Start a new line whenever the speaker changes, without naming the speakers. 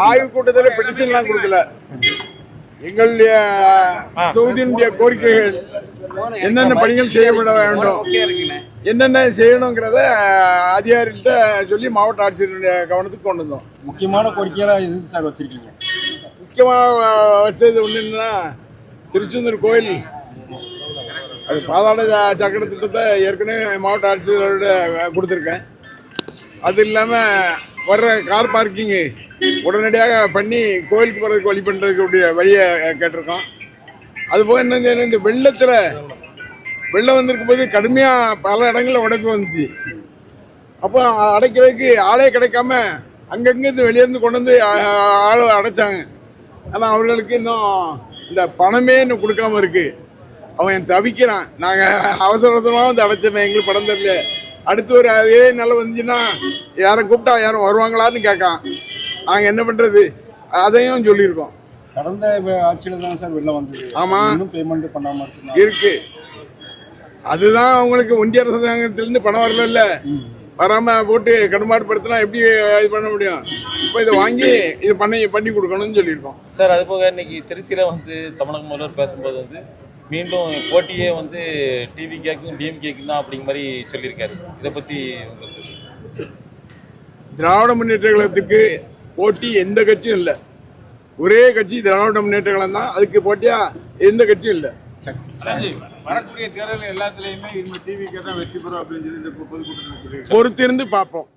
ஆய்வுக் கூட்டத்தில் பெட்டிஷன்லாம் கொடுக்கல. எங்களுடைய தொகுதியினுடைய கோரிக்கைகள் என்னென்ன பணிகள் செய்யப்பட வேண்டும், என்னென்ன செய்யணுங்கிறத அதிகாரிகிட்ட சொல்லி மாவட்ட ஆட்சியருடைய கவனத்துக்கு கொண்டு வந்தோம்.
முக்கியமான கோரிக்கையெல்லாம் எதுக்கு சார் வச்சிருக்கீங்க?
முக்கியமாக வச்சது ஒன்று என்னன்னா, திருச்செந்தூர் கோயில் அது பாதாள சக்கர திட்டத்தை ஏற்கனவே மாவட்ட ஆட்சியரோட கொடுத்துருக்கேன். அது இல்லாமல் வர்ற கார் பார்க்கிங்கு உடனடியாக பண்ணி கோயிலுக்கு போகிறதுக்கு வழி பண்ணுறதுக்கு வழியை கேட்டிருக்கோம். அதுபோக என்ன செய்யணும், இந்த வெள்ளம் வந்திருக்கும் போது கடுமையாக பல இடங்களில் உடைப்பு வந்துச்சு. அப்போ அடைக்கிறதுக்கு ஆளே கிடைக்காம அங்கங்கேருந்து வெளியேருந்து கொண்டு வந்து ஆள் அடைச்சாங்க. ஆனால் அவர்களுக்கு இன்னும் இந்த பணமே இன்னும் கொடுக்காம இருக்கு. அவன் தவிக்கிறான். நாங்கள் அவசரமாக வந்து அடைச்சோமே, எங்களுக்கு படம் தெரியல. அடுத்து ஒரு அதே நிலை வந்துச்சுன்னா யாரை கூப்பிட்டா யாரும் வருவாங்களான்னு கேட்கான். நாங்கள் என்ன பண்ணுறது, அதையும் சொல்லியிருக்கோம்.
கடந்த ஆட்சியில் தான் சார் வெள்ளம் வந்தது.
ஆமாம்,
இன்னும் பேமெண்ட் பண்ணாமல்
இருக்கு. அதுதான் அவங்களுக்கு ஒன்றிய அரசாங்கத்திலேருந்து பணம் வரல, வராமல் போட்டு கட்டுப்பாடுபடுத்தினா எப்படி இது பண்ண முடியும்? இப்போ இதை வாங்கி இது பண்ணி கொடுக்கணும்னு சொல்லியிருக்கோம்
சார். அது போக இன்னைக்கு திருச்சியில் வந்து தமிழக முதல்வர் பேசும்போது வந்து மீண்டும் போட்டியே வந்து டிவி கேக்கும் டிஎம்கேக்கும் தான் அப்படிங்கிற மாதிரி சொல்லியிருக்காரு. இதை பற்றி
திராவிட முன்னேற்ற கழகத்துக்கு போட்டி எந்த கட்சியும் இல்லை. ஒரே கட்சி திராவிட முன்னேற்ற கழகம் தான். அதுக்கு போட்டியா எந்த கட்சியும் இல்லை.
வரக்கூடிய தேர்தல் எல்லாத்துலேயுமே டிவி கேட்டா வெற்றி பெறும் அப்படின்னு சொல்லி பொதுக்கூட்டத்தில்
பொறுத்திருந்து பார்ப்போம்.